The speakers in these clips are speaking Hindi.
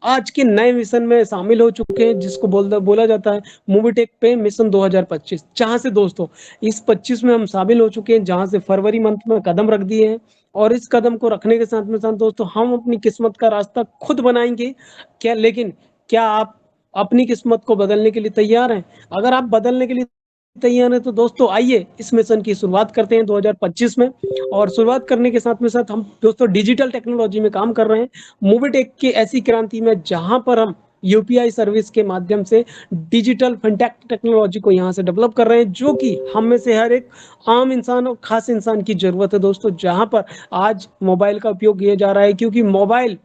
आज के नए मिशन में शामिल हो चुके हैं, जिसको बोला जाता है मोबिटेक पे मिशन 2025, जहाँ से दोस्तों इस 25 में हम शामिल हो चुके हैं, जहाँ से फरवरी मंथ में कदम रख दिए हैं। और इस कदम को रखने के साथ में साथ दोस्तों हम अपनी किस्मत का रास्ता खुद बनाएंगे क्या, लेकिन क्या आप अपनी किस्मत को बदलने के लिए तैयार हैं? अगर आप बदलने के लिए तैयार हैं तो दोस्तों आइए इस मिशन की शुरुआत करते हैं 2025 में। और शुरुआत करने के साथ में साथ हम दोस्तों डिजिटल टेक्नोलॉजी में काम कर रहे हैं, मोबिटेक की ऐसी क्रांति में जहां पर हम यूपीआई सर्विस के माध्यम से डिजिटल फिनटेक टेक्नोलॉजी को यहाँ से डेवलप कर रहे हैं, जो कि हम में से हर एक आम इंसान और खास इंसान की जरूरत है दोस्तों। जहां पर आज मोबाइल का उपयोग किया जा रहा है, क्योंकि मोबाइल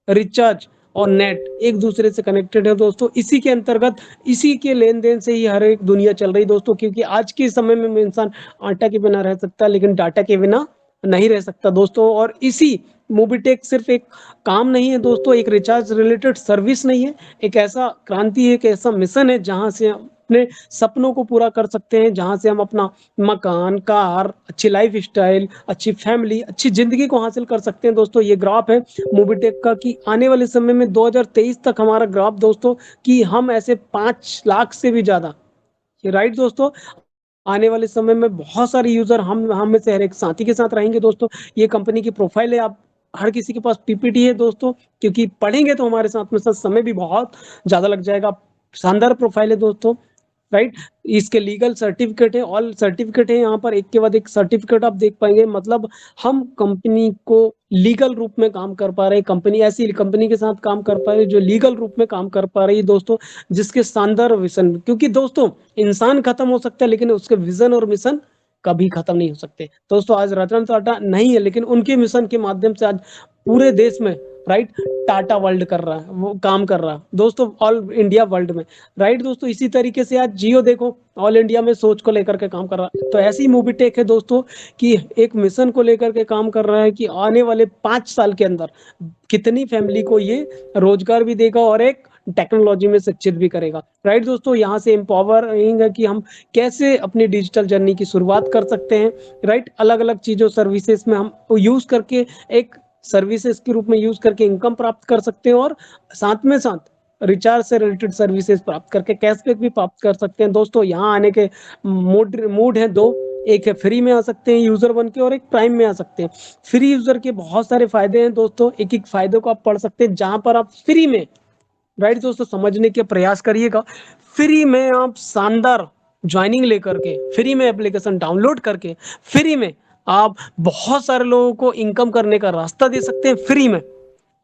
रिचार्ज और नेट एक दूसरे से कनेक्टेड है दोस्तों। इसी के अंतर्गत इसी के लेन देन से ही हर एक दुनिया चल रही दोस्तों, क्योंकि आज के समय में इंसान आटा के बिना रह सकता है, लेकिन डाटा के बिना नहीं रह सकता दोस्तों। और इसी मोबिटेक सिर्फ एक काम नहीं है दोस्तों, एक रिचार्ज रिलेटेड सर्विस नहीं है, एक ऐसा क्रांति है, एक ऐसा मिशन है जहां से हम अपने सपनों को पूरा कर सकते हैं, जहां से हम अपना मकान, कार, अच्छी लाइफ स्टाइल, अच्छी फैमिली, अच्छी जिंदगी को हासिल कर सकते हैं दोस्तों। ये ग्राफ है मोबिटेक का कि आने वाले समय में 2023 तक हमारा ग्राफ दोस्तों कि हम ऐसे 5 लाख से भी ज्यादा, ये राइट दोस्तों, आने वाले समय में बहुत सारे यूजर हम में से हर एक साथी के साथ रहेंगे दोस्तों। ये कंपनी की प्रोफाइल है, आप हर किसी के पास पीपीटी है दोस्तों, क्योंकि पढ़ेंगे तो हमारे साथ में साथ समय भी बहुत ज्यादा लग जाएगा। शानदार प्रोफाइल है दोस्तों, राइट। इसके लीगल सर्टिफिकेट है, ऑल सर्टिफिकेट है, यहाँ पर एक के बाद एक सर्टिफिकेट आप देख पाएंगे। मतलब हम कंपनी को लीगल रूप में काम कर पा रहे हैं, कंपनी ऐसी कंपनी के साथ काम कर पा रहे हैं जो लीगल रूप में काम कर पा रही है दोस्तों, जिसके शानदार विजन, क्योंकि दोस्तों इंसान खत्म हो सकता है लेकिन उसके विजन और मिशन कभी खत्म नहीं हो सकते दोस्तों। आज रतन टाटा नहीं है, लेकिन उनके मिशन के माध्यम से आज पूरे देश में, राइट, टाटा वर्ल्ड कर रहा है, वो काम कर रहा है दोस्तों, ऑल इंडिया वर्ल्ड में, राइट दोस्तों। इसी तरीके से आज जियो देखो ऑल इंडिया में सोच को लेकर के काम कर रहा है। तो ऐसी मोबिटेक है दोस्तों कि एक मिशन को लेकर के काम कर रहा है कि आने वाले 5 साल के अंदर कितनी फैमिली को ये रोजगार भी देगा और एक टेक्नोलॉजी में शिक्षित भी करेगा, राइट दोस्तों। यहाँ से एम्पावरिंग है कि हम कैसे अपनी डिजिटल जर्नी की शुरुआत कर सकते हैं, राइट। अलग अलग चीजों सर्विसेज में हम यूज करके एक सर्विसेज के रूप में यूज करके इनकम प्राप्त कर सकते हैं, और साथ में साथ रिचार्ज से रिलेटेड सर्विसेज प्राप्त करके कैशबैक भी प्राप्त कर सकते हैं दोस्तों। यहाँ आने के मोड है दो, एक है फ्री में आ सकते हैं यूजर बन के, और एक प्राइम में आ सकते हैं। फ्री यूजर के बहुत सारे फायदे हैं दोस्तों, एक एक फायदे को आप पढ़ सकते हैं, जहां पर आप फ्री में, राइट दोस्तों, समझने के प्रयास करिएगा। फ्री में आप शानदार ज्वाइनिंग लेकर के, फ्री में एप्लीकेशन डाउनलोड करके, फ्री में आप बहुत सारे लोगों को इनकम करने का रास्ता दे सकते हैं फ्री में,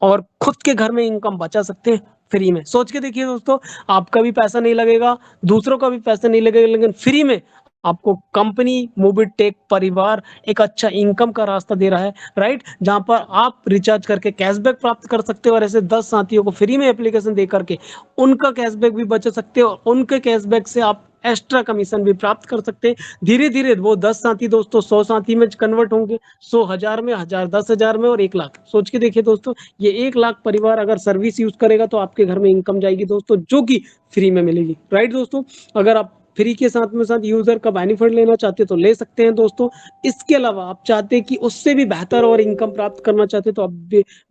और खुद के घर में इनकम बचा सकते हैं फ्री में। सोच के देखिए दोस्तों, आपका भी पैसा नहीं लगेगा, दूसरों का भी पैसा नहीं लगेगा, लेकिन फ्री में आपको कंपनी मोबिटेक परिवार एक अच्छा इनकम का रास्ता दे रहा है, राइट। जहां पर आप रिचार्ज करके कैशबैक प्राप्त कर सकते हो, और ऐसे 10 साथियों को फ्री में एप्लीकेशन दे करके उनका कैशबैक भी बचा सकते हो, और उनके कैशबैक से आप एक्स्ट्रा कमीशन भी प्राप्त कर सकते हैं। धीरे धीरे वो 10 साथी दोस्तों 100 साथी में कन्वर्ट होंगे, 100 हजार में, हजार 10 हजार में, और 1 लाख। सोच के देखिए दोस्तों, ये 1 लाख परिवार अगर सर्विस यूज करेगा तो आपके घर में इनकम जाएगी दोस्तों, जो कि फ्री में मिलेगी, राइट दोस्तों। अगर आप फ्री के साथ में साथ यूजर का बेनिफिट लेना चाहते हैं तो ले सकते हैं दोस्तों। इसके अलावा आप चाहते हैं कि उससे भी बेहतर और इनकम प्राप्त करना चाहते हैं तो आप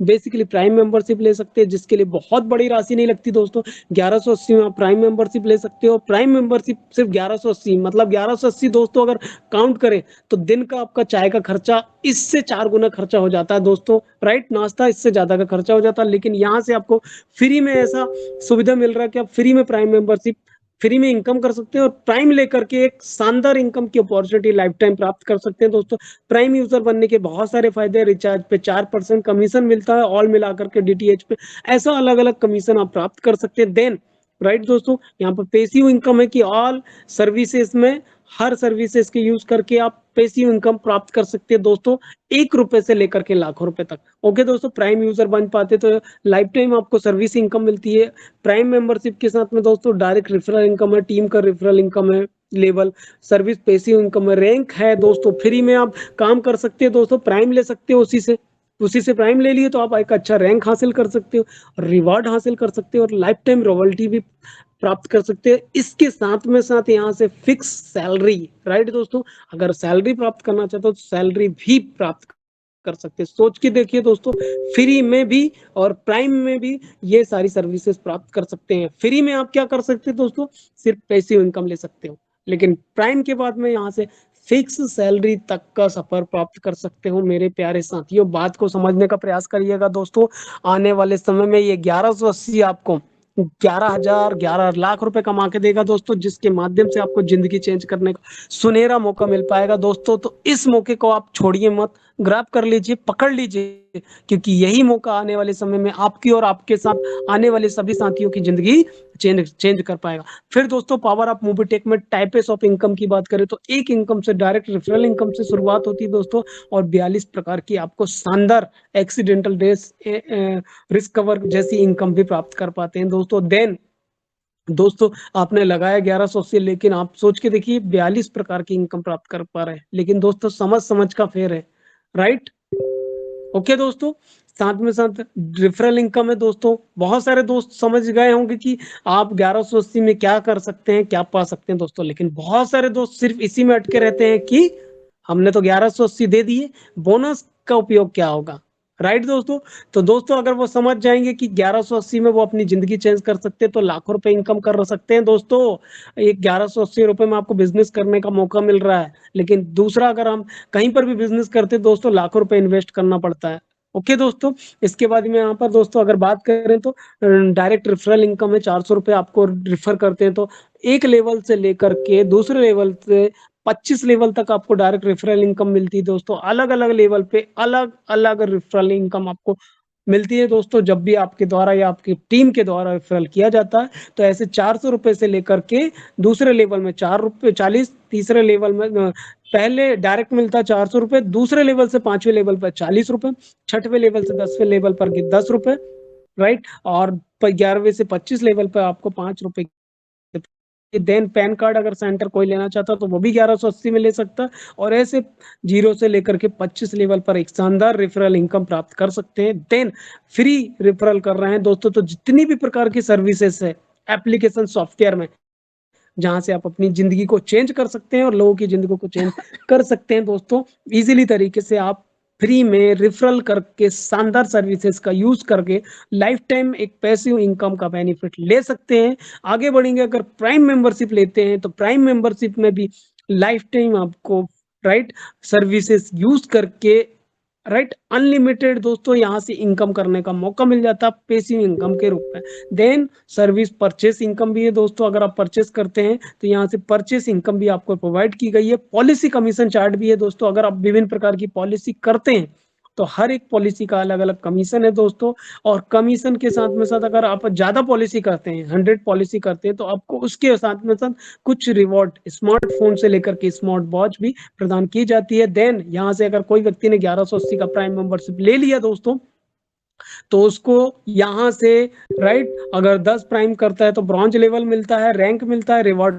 बेसिकली प्राइम मेंबरशिप ले सकते हैं, जिसके लिए बहुत बड़ी राशि नहीं लगती दोस्तों। 1180 में आप प्राइम मेंबरशिप ले सकते हो। प्राइम मेंबरशिप सिर्फ 1180, मतलब 1180 दोस्तों अगर काउंट करें तो दिन का आपका चाय का खर्चा इससे 4 गुना खर्चा हो जाता है दोस्तों, राइट। नाश्ता इससे ज्यादा का खर्चा हो जाता है, लेकिन यहाँ से आपको फ्री में ऐसा सुविधा मिल रहा है कि आप फ्री में प्राइम मेंबरशिप, फ्री में इनकम कर सकते हैं, और प्राइम लेकर के एक शानदार इनकम की अपॉर्चुनिटी लाइफ टाइम प्राप्त कर सकते हैं दोस्तों। प्राइम यूजर बनने के बहुत सारे फायदे, रिचार्ज पे 4% कमीशन मिलता है, ऑल मिलाकर के डीटीएच पे ऐसा अलग अलग कमीशन आप प्राप्त कर सकते हैं। देन, राइट दोस्तों, यहाँ पर पैसिव इनकम है कि ऑल सर्विसेज में हर सर्विसेज के यूज करके आप पैसिव इनकम प्राप्त कर सकते हैं दोस्तों, 1 रुपए से लेकर के लाखों रुपए तक। ओके दोस्तों, प्राइम यूजर बन पाते तो लाइफ टाइम आपको सर्विस इनकम मिलती है। प्राइम मेंबरशिप के साथ में दोस्तों डायरेक्ट रेफरल इनकम है, टीम का रेफरल इनकम है, लेवल सर्विस पैसिव इनकम है, रैंक है दोस्तों, फ्री में आप काम कर सकते हैं दोस्तों, प्राइम ले सकते हो उसी से प्राइम ले लिए तो आप एक अच्छा रैंक हासिल कर सकते हो, रिवार्ड हासिल कर सकते हो, और लाइफ टाइम रॉयल्टी भी प्राप्त कर सकते हैं। इसके साथ में साथ यहाँ से फिक्स सैलरी, राइट दोस्तों, अगर सैलरी प्राप्त करना चाहते हो तो सैलरी भी प्राप्त कर सकते हैं। सोच के देखिए दोस्तों, फ्री में भी और प्राइम में भी ये सारी सर्विसेज प्राप्त कर सकते हैं। फ्री में आप क्या कर सकते हैं दोस्तों, सिर्फ पैसिव इनकम ले सकते हो, लेकिन प्राइम के बाद में यहाँ से फिक्स सैलरी तक का सफर प्राप्त कर सकते हो। मेरे प्यारे साथियों, बात को समझने का प्रयास करिएगा दोस्तों। आने वाले समय में ये 1180 आपको 11,000 11 लाख रुपए कमा के देगा दोस्तों, जिसके माध्यम से आपको जिंदगी चेंज करने का सुनहरा मौका मिल पाएगा दोस्तों। तो इस मौके को आप छोड़िए मत, ग्रैब कर लीजिए, पकड़ लीजिए, क्योंकि यही मौका आने वाले समय में आपकी और आपके साथ आने वाले सभी साथियों की जिंदगी चेंज चेंज कर पाएगा। फिर दोस्तों, पावर ऑफ मोबिटेक में टाइप्स ऑफ इनकम की बात करें तो एक इनकम से डायरेक्ट रेफरल इनकम से शुरुआत होती है दोस्तों, और 42 प्रकार की आपको शानदार एक्सीडेंटल डेथ रिस्क कवर जैसी इनकम भी प्राप्त कर पाते हैं दोस्तों। देन दोस्तों, आपने लगाया 1180, लेकिन आप सोच के देखिए 42 प्रकार की इनकम प्राप्त कर पा रहे हैं, लेकिन दोस्तों समझ समझ का फेर है, राइट। ओके दोस्तों, साथ में साथ रेफरल इनकम है दोस्तों। बहुत सारे दोस्त समझ गए होंगे कि आप 1180 में क्या कर सकते हैं, क्या पा सकते हैं दोस्तों, लेकिन बहुत सारे दोस्त सिर्फ इसी में अटके रहते हैं कि हमने तो 1180 दे दिए, बोनस का उपयोग क्या होगा, राइट दोस्तों। तो दोस्तों, अगर वो समझ जाएंगे कि 1180 में वो अपनी जिंदगी चेंज कर सकते हैं, तो लाखों रुपए इनकम कर सकते हैं दोस्तों। एक 1180 रुपए में आपको बिजनेस करने का मौका मिल रहा है, लेकिन दूसरा अगर हम कहीं पर भी बिजनेस करते हैं दोस्तों, लाखों रुपए इन्वेस्ट करना पड़ता है। ओके दोस्तों, इसके बाद में यहाँ पर दोस्तों अगर बात करें तो डायरेक्ट रेफरल इनकम है, 400 रुपए आपको रिफर करते हैं तो एक लेवल से लेकर के दूसरे लेवल से 25 लेवल तक आपको डायरेक्ट रेफरल इनकम मिलती है दोस्तों। अलग अलग लेवल पे अलग अलग रेफरल इनकम आपको मिलती है दोस्तों, जब भी आपके द्वारा या आपकी टीम के द्वारा रेफरल किया जाता है। तो ऐसे 400 रुपए से लेकर के दूसरे लेवल में 4 रुपए 40, तीसरे लेवल में पहले डायरेक्ट मिलता है 400 रुपए, दूसरे लेवल से 5वें लेवल पर 40 रुपए, छठवें लेवल से 10वें लेवल पर 10 रुपए, राइट। और 11वें से 25 लेवल पर आपको 5 रुपए। देन पैन कार्ड अगर सेंटर कोई लेना चाहता तो वो भी 1180 में ले सकता है, और ऐसे 0 से लेकर के 25 लेवल पर एक शानदार रेफरल इनकम प्राप्त कर सकते हैं। देन फ्री रेफरल कर रहे हैं दोस्तों, तो जितनी भी प्रकार की सर्विसेज है एप्लीकेशन सॉफ्टवेयर में, जहां से आप अपनी जिंदगी को चेंज कर सकते हैं और लोगों की जिंदगी को चेंज कर सकते हैं दोस्तों, इजीली तरीके से आप फ्री में रेफरल करके शानदार सर्विसेज का यूज करके लाइफ टाइम एक पैसिव इनकम का बेनिफिट ले सकते हैं। आगे बढ़ेंगे, अगर प्राइम मेंबरशिप लेते हैं तो प्राइम मेंबरशिप में भी लाइफ टाइम आपको, राइट, सर्विसेज यूज करके, राइट, अनलिमिटेड दोस्तों यहाँ से इनकम करने का मौका मिल जाता है पैसिव इनकम के रूप में। देन सर्विस परचेस इनकम भी है दोस्तों, अगर आप परचेस करते हैं तो यहाँ से परचेस इनकम भी आपको प्रोवाइड की गई है। पॉलिसी कमीशन चार्ट भी है दोस्तों, अगर आप विभिन्न प्रकार की पॉलिसी करते हैं तो हर एक पॉलिसी का अलग अलग कमीशन है दोस्तों। और कमीशन के साथ में साथ अगर आप ज्यादा पॉलिसी करते हैं, 100 पॉलिसी करते हैं, तो आपको उसके साथ में साथ कुछ रिवॉर्ड स्मार्टफोन से लेकर के स्मार्ट वॉच भी प्रदान की जाती है। देन यहाँ से अगर कोई व्यक्ति ने 1180 का प्राइम मेंबरशिप ले लिया दोस्तों, तो उसको यहाँ से, राइट, अगर 10 प्राइम करता है तो ब्रॉन्ज लेवल मिलता है, रैंक मिलता है, रिवॉर्ड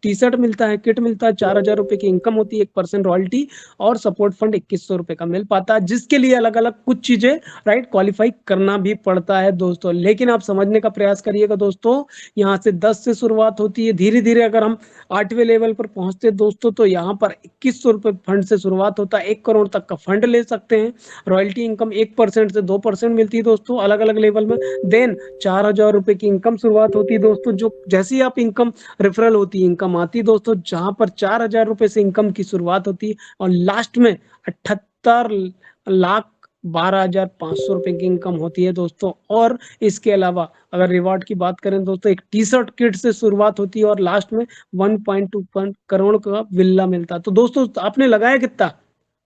टी शर्ट मिलता है, किट मिलता है, 4,000 रुपए की इनकम होती है, 1% रॉयल्टी, और सपोर्ट फंड 2100 रुपए का मिल पाता है, जिसके लिए अलग अलग कुछ चीजें, राइट, क्वालिफाई करना भी पड़ता है दोस्तों। लेकिन आप समझने का प्रयास करिएगा दोस्तों, यहाँ से 10 से शुरुआत होती है, धीरे धीरे अगर हम 8वें लेवल पर पहुंचते दोस्तों, तो यहाँ पर 2100 रुपए फंड से शुरुआत होता है, 1 करोड़ तक का फंड ले सकते हैं। रॉयल्टी इनकम 1% से 2% मिलती है दोस्तों, अलग अलग लेवल में। देन 4,000 रुपए की इनकम शुरुआत होती है दोस्तों, जो जैसी आप इनकम रेफरल होती है, इनकम आती है दोस्तों, जहां पर 4,000 रुपए से इनकम की शुरुआत होती है, और लास्ट में 78,12,500 रुपए की इनकम होती है दोस्तों। और इसके अलावा अगर रिवॉर्ड की बात करें दोस्तों, एक टी शर्ट किट से शुरुआत होती है, और लास्ट में 1.2 करोड़ का विल्ला मिलता है। तो दोस्तों, आपने लगाया कितना,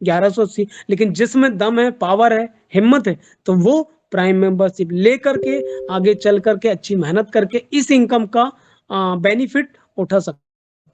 1180, लेकिन जिसमें दम है, पावर है, हिम्मत है, तो वो प्राइम मेंबरशिप लेकर के आगे चल करके अच्छी मेहनत करके इस इनकम का बेनिफिट उठा सकता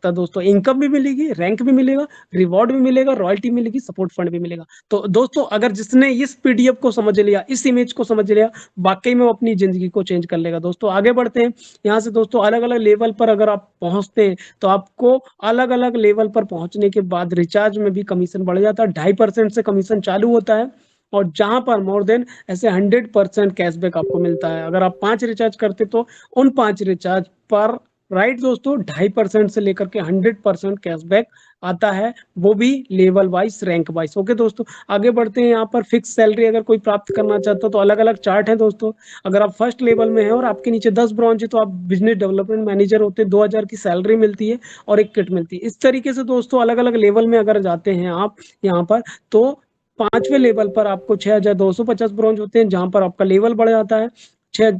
है दोस्तों। इनकम भी मिलेगी, रैंक भी मिलेगा, रिवॉर्ड भी मिलेगा, रॉयल्टी मिलेगी, सपोर्ट फंड भी मिलेगा। तो दोस्तों, अगर जिसने इस पीडीएफ को समझ लिया, इस इमेज को समझ लिया, वाकई में वो अपनी जिंदगी को चेंज कर लेगा दोस्तों। आगे बढ़ते हैं, यहाँ से दोस्तों अलग अलग लेवल पर अगर आप पहुंचते हैं, तो आपको अलग अलग लेवल पर पहुंचने के बाद रिचार्ज में भी कमीशन बढ़ जाता है, 2.5% से कमीशन चालू होता है, और जहां पर मोर देन ऐसे 100% कैशबैक आपको मिलता है। अगर आप 5 रिचार्ज करते तो उन 5 रिचार्ज पर, राइट दोस्तों, 2.5% से लेकर के 100% कैशबैक आता है, वो भी level wise, rank wise. Okay दोस्तों, आगे बढ़ते हैं। यहाँ पर फिक्स सैलरी अगर कोई प्राप्त करना चाहता हो तो अलग अलग चार्ट है दोस्तों। अगर आप फर्स्ट लेवल में है और आपके नीचे 10 ब्रॉन्ज है तो आप बिजनेस डेवलपमेंट मैनेजर होते हैं, 2,000 की सैलरी मिलती है और एक किट मिलती है। इस तरीके से दोस्तों अलग अलग लेवल में अगर जाते हैं आप यहाँ पर, तो पांचवें लेवल पर आपको 6,250 ब्रॉन्ज होते हैं, जहां पर आपका लेवल बढ़ जाता है। छह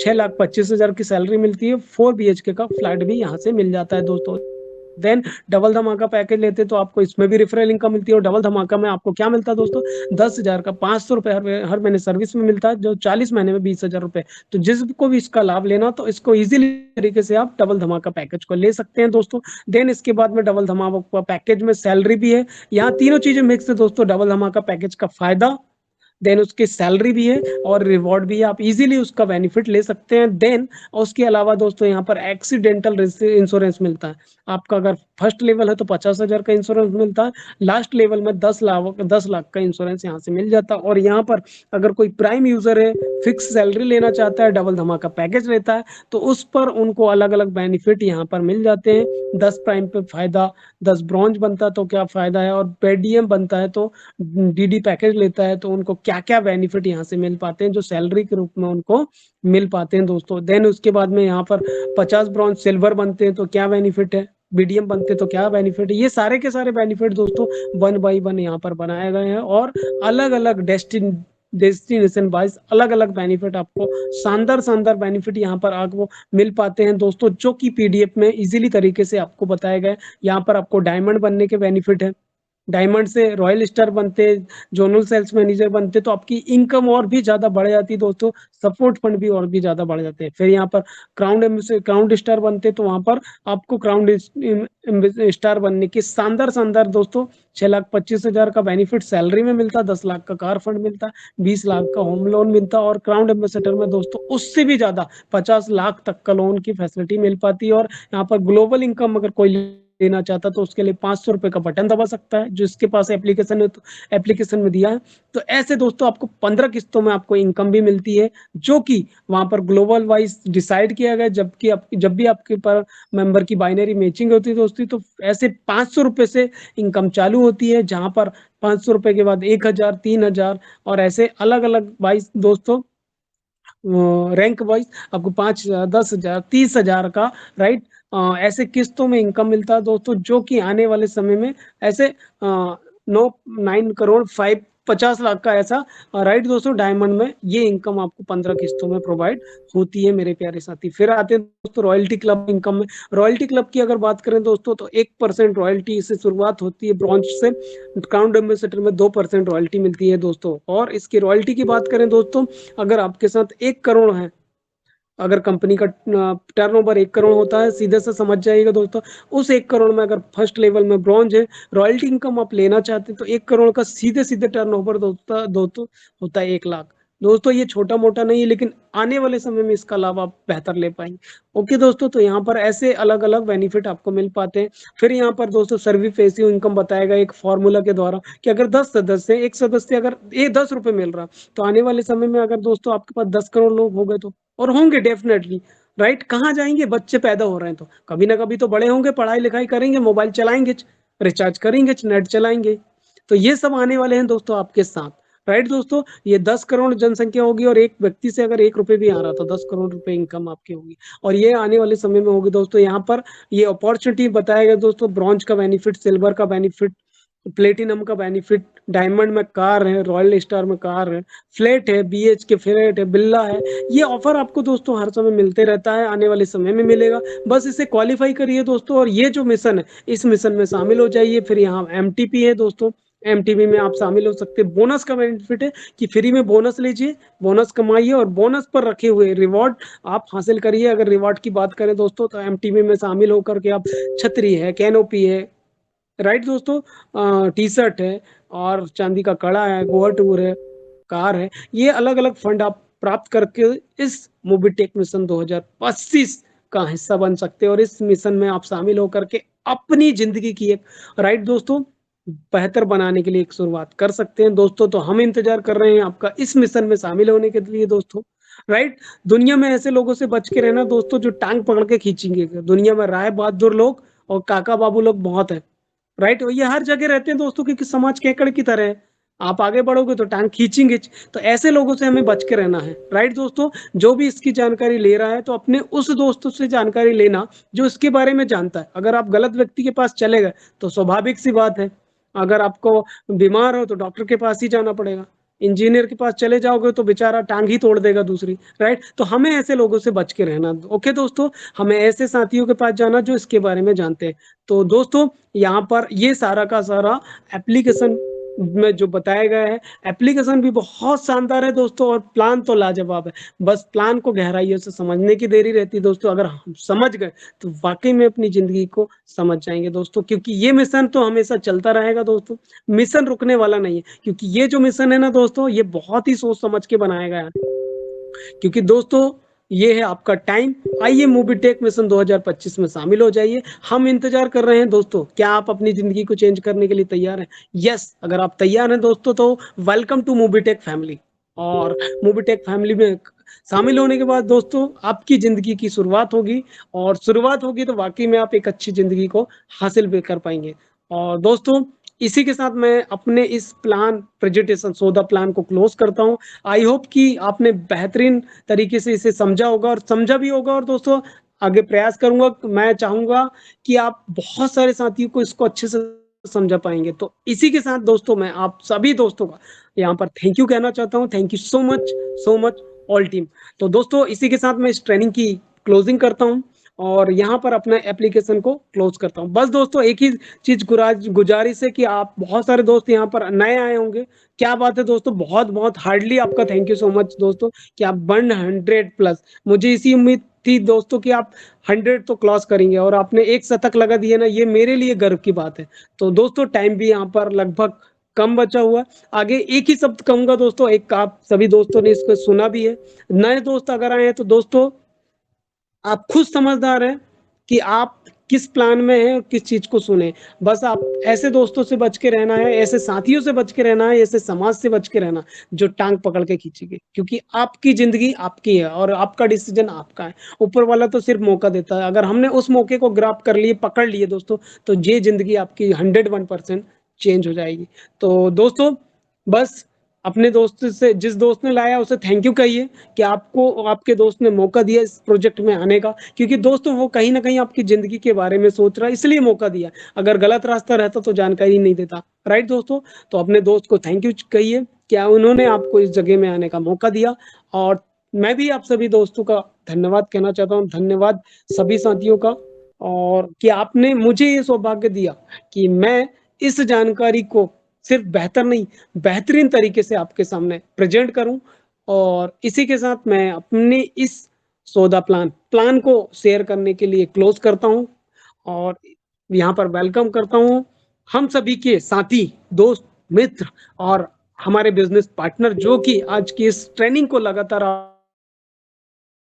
6,25,000 की सैलरी मिलती है। 4 BHK का फ्लैट भी यहाँ से मिल जाता है दोस्तों। देन डबल धमाका पैकेज लेते तो आपको इसमें भी रेफरल इनकम मिलती है। और डबल धमाका में आपको क्या मिलता है दोस्तों, 10,000 का 500 रुपए हर महीने सर्विस में मिलता है, जो 40 महीने में 20,000 रुपए। तो जिसको भी इसका लाभ लेना तो इसको इजीली तरीके से आप डबल धमाका पैकेज को ले सकते हैं दोस्तों। देन इसके बाद में डबल धमाका पैकेज में सैलरी भी है। यहाँ तीनों चीजें मिक्स है दोस्तों। डबल धमाका पैकेज का फायदा, देन उसकी सैलरी भी है और रिवॉर्ड भी है, आप इजीली उसका बेनिफिट ले सकते हैं। देन उसके अलावा दोस्तों यहाँ पर एक्सीडेंटल इंश्योरेंस मिलता है। आपका अगर फर्स्ट लेवल है तो 50,000 का इंश्योरेंस मिलता है, लास्ट लेवल में 10 लाख का इंश्योरेंस यहाँ से मिल जाता है। और यहाँ पर अगर कोई प्राइम यूजर है, फिक्स सैलरी लेना चाहता है, डबल धमाका पैकेज लेता है, तो उस पर उनको अलग अलग बेनिफिट यहाँ पर मिल जाते हैं। 10 प्राइम पे फायदा, 10 ब्रॉन्ज बनता है तो क्या फायदा है, और पेडीएम बनता है तो डीडी पैकेज लेता है तो उनको क्या क्या बेनिफिट यहाँ से मिल पाते हैं, जो सैलरी के रूप में उनको मिल पाते हैं दोस्तों। देन उसके बाद में यहाँ पर 50 ब्रॉन्ज सिल्वर बनते हैं तो क्या बेनिफिट है, बीडीएम बनते तो क्या बेनिफिट है, ये सारे के सारे बेनिफिट दोस्तों 1 बाई 1 यहाँ पर बनाए गए हैं। और अलग अलग डेस्टिनेशन वाइज अलग अलग बेनिफिट आपको, शानदार शानदार बेनिफिट यहाँ पर आपको मिल पाते हैं दोस्तों, जो कि पीडीएफ में इजीली तरीके से आपको बताए गए। यहाँ पर आपको डायमंड बनने के बेनिफिट है, डायमंड से रॉयल स्टार बनते, जोनल सेल्स मैनेजर बनते तो आपकी इनकम और भी ज्यादा बढ़ जाती दोस्तों, सपोर्ट फंड भी और भी ज्यादा बढ़ जाते हैं। फिर यहाँ पर क्राउन स्टार बनते तो वहां पर आपको क्राउन स्टार बनने के शानदार शानदार दोस्तों 6,25,000 का बेनिफिट सैलरी में मिलता, 10 लाख का कार फंड मिलता, 20 लाख का होम लोन मिलता, और क्राउन एम्बेसडर में दोस्तों उससे भी ज्यादा 50 लाख तक का लोन की फैसिलिटी मिल पाती है। और यहाँ पर ग्लोबल इनकम अगर कोई लेना चाहता तो उसके लिए 500 रुपए का बटन दबा सकता है, जो इसके पास एप्लीकेशन है, तो एप्लीकेशन में दिया है। तो ऐसे दोस्तों आपको 15 किस्तों में आपको इनकम भी मिलती है, जो कि वहां पर ग्लोबल वाइज डिसाइड किया गया। जबकि जब भी आपके पर मेंबर की बाइनरी मैचिंग होती है दोस्तों, तो ऐसे 500 रुपए से इनकम चालू होती है, जहां पर 500 रुपए के बाद 1,000, 3,000 और ऐसे अलग अलग वाइज दोस्तों रैंक वाइज आपको 5,000, 10,000, 30,000 का, राइट, ऐसे किस्तों में इनकम मिलता है दोस्तों, जो कि आने वाले समय में ऐसे 9 करोड़ 50 लाख का ऐसा, राइट दोस्तों, डायमंड में ये इनकम आपको 15 किस्तों में प्रोवाइड होती है मेरे प्यारे साथी। फिर आते हैं दोस्तों रॉयल्टी क्लब इनकम में। रॉयल्टी क्लब की अगर बात करें दोस्तों, तो 1% रॉयल्टी से शुरुआत होती है ब्रॉन्ज से। क्राउन एम्बेसडर में 2% रॉयल्टी मिलती है दोस्तों। और इसकी रॉयल्टी की बात करें दोस्तों, अगर आपके साथ 1 करोड़ है, अगर कंपनी का टर्नओवर 1 करोड़ होता है, सीधे से समझ जाइएगा दोस्तों, उस 1 करोड़ में अगर फर्स्ट लेवल में ब्रॉन्ज है, रॉयल्टी इनकम आप लेना चाहते हैं, तो 1 करोड़ का सीधे सीधे टर्नओवर दोस्तों होता है 1 लाख। दोस्तों ये छोटा मोटा नहीं है, लेकिन आने वाले समय में इसका लाभ आप बेहतर ले पाएंगे। ओके दोस्तों, तो यहाँ पर ऐसे अलग अलग बेनिफिट आपको मिल पाते हैं। फिर यहाँ पर दोस्तों सर्विस रेशियो इनकम बताया गया एक फॉर्मूला के द्वारा, कि अगर 10 सदस्य, एक सदस्य अगर ये 10 रुपए मिल रहा, तो आने वाले समय में अगर दोस्तों आपके पास 10 करोड़ लोग हो गए, तो और होंगे डेफिनेटली, राइट, कहाँ जाएंगे, बच्चे पैदा हो रहे हैं तो कभी ना कभी तो बड़े होंगे, पढ़ाई लिखाई करेंगे, मोबाइल चलाएंगे, रिचार्ज करेंगे, नेट चलाएंगे, तो ये सब आने वाले हैं दोस्तों आपके साथ, राइट दोस्तों। ये 10 करोड़ जनसंख्या होगी, और एक व्यक्ति से अगर 1 रुपए भी आ रहा तो 10 करोड़ रुपए इनकम आपकी होगी, और ये आने वाले समय में होगी दोस्तों। यहाँ पर ये अपॉर्चुनिटी बताया गया दोस्तों, ब्रॉन्ज का बेनिफिट, सिल्वर का बेनिफिट, प्लेटिनम का बेनिफिट, डायमंड में कार है, रॉयल स्टार में कार है, फ्लैट है, BHK फ्लैट है, बिल्ला है। ये ऑफर आपको दोस्तों हर समय मिलते रहता है, आने वाले समय में मिलेगा। बस इसे क्वालिफाई करिए दोस्तों, और ये जो मिशन है, इस मिशन में शामिल हो जाइए। फिर यहाँ MTP है दोस्तों, MTP में आप शामिल हो सकते हैं। बोनस का बेनिफिट है कि फ्री में बोनस लीजिए, बोनस कमाइए, और बोनस पर रखे हुए रिवॉर्ड आप हासिल करिए। अगर रिवॉर्ड की बात करें दोस्तों, तो MTP में शामिल होकर के आप छतरी है, कैनोपी है, राइट दोस्तों, टी शर्ट है, और चांदी का कड़ा है, गोवा टूर है, कार है, ये अलग अलग फंड आप प्राप्त करके इस मोबिटेक मिशन 2025 का हिस्सा बन सकते हैं, और इस मिशन में आप शामिल होकर के अपनी जिंदगी की एक, राइट दोस्तों, बेहतर बनाने के लिए एक शुरुआत कर सकते हैं दोस्तों। तो हम इंतजार कर रहे हैं आपका इस मिशन में शामिल होने के लिए दोस्तों, राइट। दुनिया में ऐसे लोगों से बच के रहना दोस्तों, जो टांग पकड़ के खींचेंगे। दुनिया में राय बहादुर लोग और काका बाबू लोग बहुत है, राइट? ये हर जगह रहते हैं दोस्तों क्योंकि समाज केकड़ की तरह है। आप आगे बढ़ोगे तो टाँग खींचेंगे तो ऐसे लोगों से हमें बच के रहना है, राइट दोस्तों? जो भी इसकी जानकारी ले रहा है तो अपने उस दोस्तों से जानकारी लेना जो इसके बारे में जानता है। अगर आप गलत व्यक्ति के पास चले गए तो स्वाभाविक सी बात है, अगर आपको बीमार हो तो डॉक्टर के पास ही जाना पड़ेगा। इंजीनियर के पास चले जाओगे तो बेचारा टाँग ही तोड़ देगा दूसरी, राइट? तो हमें ऐसे लोगों से बच के रहना। ओके दोस्तों, हमें ऐसे साथियों के पास जाना जो इसके बारे में जानते हैं। तो दोस्तों यहाँ पर ये सारा का सारा एप्लीकेशन में जो बताया गया है, एप्लीकेशन भी बहुत शानदार है दोस्तों और प्लान तो लाजवाब है। बस प्लान को गहराइयों से समझने की देरी रहती है दोस्तों, अगर हम समझ गए तो वाक़ई में अपनी ज़िंदगी को समझ जाएँगे दोस्तों, क्योंकि ये मिशन तो हमेशा चलता रहेगा दोस्तों, मिशन रुकने वाला नहीं है। क्योंकि ये जो मिशन है ना दोस्तों, ये बहुत ही सोच समझ के बनाया गया है। क्योंकि दोस्तों ये है आपका टाइम। आइए मूवी टेक मिशन 2025 में शामिल हो जाइए। हम इंतजार कर रहे हैं दोस्तों, क्या आप अपनी ज़िंदगी को चेंज करने के लिए तैयार हैं? यस, अगर आप तैयार हैं दोस्तों तो welcome to movie tech family. और मूवी टेक फैमिली में शामिल होने के बाद दोस्तों आपकी ज़िंदगी की शुरुआत होगी और शुरुआत होगी तो वाक़ई में आप एक अच्छी ज़िंदगी को हासिल भी कर पाएँगे। और दोस्तों इसी के साथ मैं अपने इस प्लान प्रेजेंटेशन सौदा प्लान को क्लोज़ करता हूँ। आई होप कि आपने बेहतरीन तरीके से इसे समझा होगा और समझा भी होगा और दोस्तों आगे प्रयास करूँगा, मैं चाहूँगा कि आप बहुत सारे साथियों को इसको अच्छे से समझा पाएँगे। तो इसी के साथ दोस्तों मैं आप सभी दोस्तों का यहाँ पर थैंक यू कहना चाहता हूँ। Thank you so much all team. तो दोस्तों इसी के साथ मैं इस ट्रेनिंग की क्लोजिंग करता हूँ और यहाँ पर अपना एप्लीकेशन को क्लोज़ करता हूँ। बस दोस्तों एक ही चीज़ गुजारिश है कि आप बहुत सारे दोस्त यहाँ पर नए आए होंगे। क्या बात है दोस्तों, बहुत-बहुत हार्डली आपका थैंक यू सो मच दोस्तों कि आप 100 प्लस मुझे इसी उम्मीद थी दोस्तों कि आप 100 तो क्रॉस करेंगे और आपने एक शतक लगा दिया ना, ये मेरे लिए गर्व की बात है। तो दोस्तों टाइम भी यहाँ पर लगभग कम बचा हुआ है। आगे एक ही शब्द कहूँगा दोस्तों, एक आप सभी दोस्तों ने इसको सुना भी है। नए दोस्त अगर आए हैं तो दोस्तों आप खुद समझदार हैं कि आप किस प्लान में हैं और किस चीज़ को सुने। बस आप ऐसे दोस्तों से बच के रहना है, ऐसे साथियों से बच के रहना है, ऐसे समाज से बच के रहना, जो टाँग पकड़ के खींचेंगे। क्योंकि आपकी ज़िंदगी आपकी है और आपका डिसीज़न आपका है। ऊपर वाला तो सिर्फ़ मौका देता है। अगर हमने उस मौके को ग्रैब कर लिए, पकड़ लिए दोस्तों, तो ये ज़िंदगी आपकी 101% चेंज हो जाएगी। तो दोस्तों बस अपने दोस्त से जिस दोस्त ने लाया उसे थैंक यू कहिए कि आपको आपके दोस्त ने मौका दिया इस प्रोजेक्ट में आने का, क्योंकि दोस्तों वो कहीं न कहीं आपकी ज़िंदगी के बारे में सोच रहा है इसलिए मौका दिया। अगर गलत रास्ता रहता तो जानकारी नहीं देता, राइट दोस्तों? तो अपने दोस्त को थैंक यू कहिए, क्या उन्होंने आपको इस जगह में आने का मौका दिया और मैं भी आप सभी दोस्तों का धन्यवाद कहना चाहता हूँ। धन्यवाद सभी साथियों का और कि आपने मुझे ये सौभाग्य दिया कि मैं इस जानकारी को सिर्फ़ बेहतर नहीं, बेहतरीन तरीके से आपके सामने प्रेज़ेंट करूँ और इसी के साथ मैं अपने इस सौदा प्लान को शेयर करने के लिए क्लोज़ करता हूँ और यहाँ पर वेलकम करता हूँ हम सभी के साथी, दोस्त, मित्र और हमारे बिज़नेस पार्टनर जो कि आज की इस ट्रेनिंग को लगातार